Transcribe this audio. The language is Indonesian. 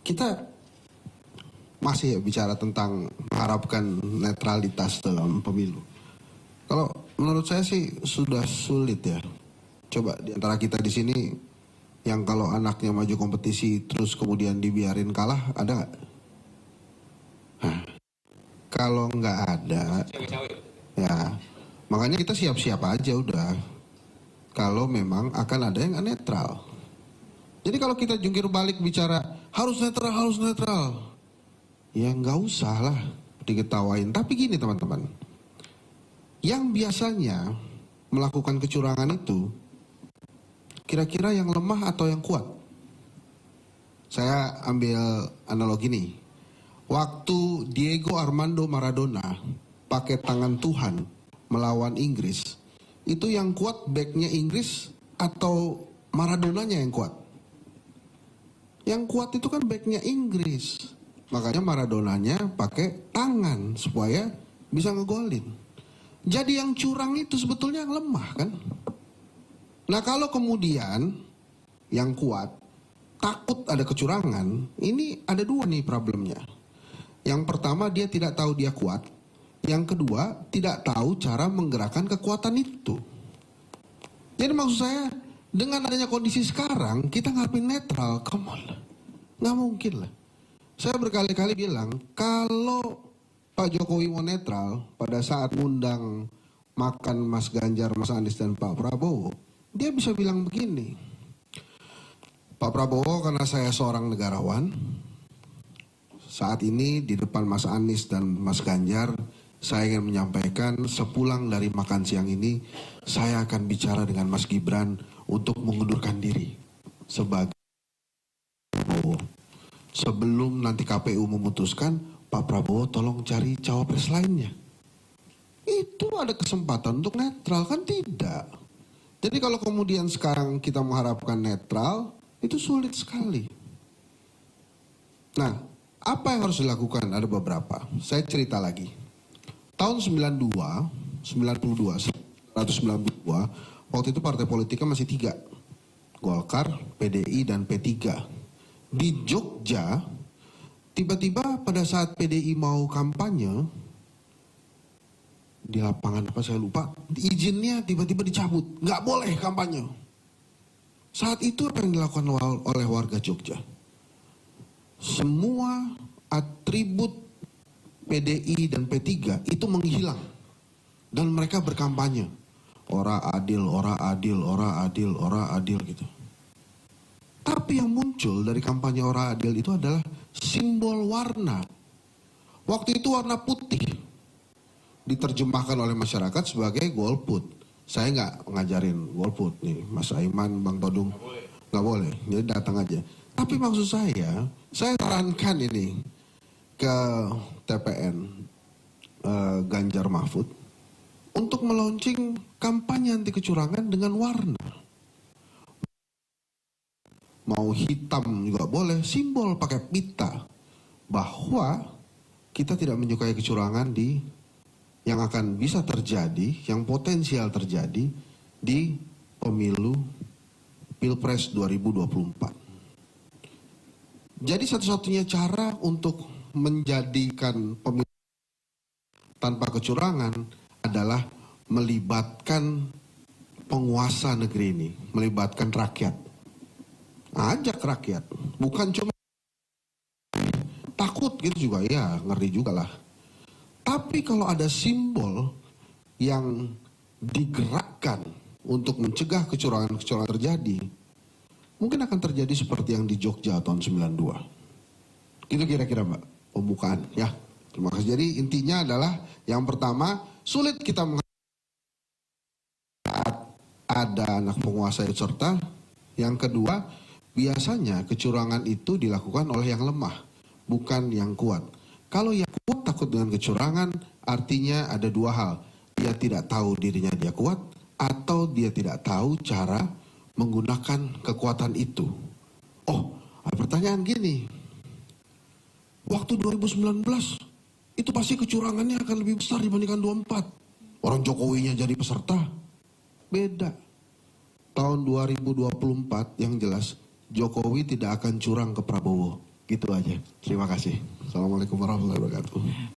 Kita masih bicara tentang mengharapkan netralitas dalam pemilu. Kalau menurut saya sih sudah sulit ya. Coba di antara kita di sini yang kalau anaknya maju kompetisi terus kemudian dibiarin kalah, ada nggak? Kalau nggak ada, ya makanya kita siap-siap aja udah. Kalau memang akan ada yang netral. Jadi kalau kita jungkir balik bicara harus netral, ya nggak usah lah diketawain. Tapi gini teman-teman, yang biasanya melakukan kecurangan itu kira-kira yang lemah atau yang kuat? Saya ambil analogi nih. Waktu Diego Armando Maradona pakai tangan Tuhan melawan Inggris, itu yang kuat backnya Inggris atau Maradonanya yang kuat? Yang kuat itu kan backnya Inggris. Makanya Maradonanya pakai tangan supaya bisa ngegolin. Jadi yang curang itu sebetulnya yang lemah kan? Nah kalau kemudian yang kuat takut ada kecurangan, ini ada dua nih problemnya. Yang pertama dia tidak tahu dia kuat. Yang kedua tidak tahu cara menggerakkan kekuatan itu. Jadi maksud saya dengan adanya kondisi sekarang kita ngapain netral? Come on lah. Nggak mungkin lah. Saya berkali-kali bilang kalau Pak Jokowi mau netral pada saat ngundang makan Mas Ganjar, Mas Anies dan Pak Prabowo, dia bisa bilang begini. Pak Prabowo, karena saya seorang negarawan, saat ini di depan Mas Anies dan Mas Ganjar, saya ingin menyampaikan sepulang dari makan siang ini, saya akan bicara dengan Mas Gibran untuk mengundurkan diri sebagai Prabowo. Sebelum nanti KPU memutuskan, Pak Prabowo tolong cari cawapres lainnya. Itu ada kesempatan untuk netral, kan tidak. Jadi kalau kemudian sekarang kita mengharapkan netral, itu sulit sekali. Nah, apa yang harus dilakukan? Ada beberapa. Saya cerita lagi. Tahun 192, waktu itu partai politiknya masih 3. Golkar, PDI, dan P3. Di Jogja, tiba-tiba pada saat PDI mau kampanye, di lapangan apa saya lupa, izinnya tiba-tiba dicabut. Nggak boleh kampanye. Saat itu apa yang dilakukan oleh warga Jogja? Semua atribut PDI dan P3 itu menghilang. Dan mereka berkampanye. Ora adil, ora adil, ora adil, ora adil gitu. Tapi yang muncul dari kampanye ora adil itu adalah simbol warna. Waktu itu warna putih. Diterjemahkan oleh masyarakat sebagai golput. Saya nggak ngajarin golput nih, Mas Aiman, Bang Todung. Nggak boleh, jadi datang aja. Tapi maksud saya sarankan ini ke TPN Ganjar Mahfud untuk meluncing kampanye anti kecurangan dengan warna. Mau hitam juga boleh, simbol pakai pita bahwa kita tidak menyukai kecurangan yang akan bisa terjadi, yang potensial terjadi di pemilu Pilpres 2024. Jadi satu-satunya cara untuk menjadikan pemilu tanpa kecurangan adalah melibatkan penguasa negeri ini, melibatkan rakyat. Ajak rakyat, bukan cuma takut gitu juga, ya ngeri juga lah. Tapi kalau ada simbol yang digerakkan untuk mencegah kecurangan-kecurangan terjadi, mungkin akan terjadi seperti yang di Jogja tahun 92. Itu kira-kira Mbak, pembukaan ya. Terima kasih. Jadi intinya adalah yang pertama, sulit kita ada anak penguasa ikut serta. Yang kedua, biasanya kecurangan itu dilakukan oleh yang lemah, bukan yang kuat. Kalau yang kuat takut dengan kecurangan, artinya ada dua hal. Dia tidak tahu dirinya dia kuat, atau dia tidak tahu cara menggunakan kekuatan itu. Oh, ada pertanyaan gini. Waktu 2019, itu pasti kecurangannya akan lebih besar dibandingkan 24. Orang Jokowinya jadi peserta. Beda. tahun 2024 yang jelas Jokowi tidak akan curang ke Prabowo. Gitu aja. Terima kasih. Assalamualaikum warahmatullahi wabarakatuh.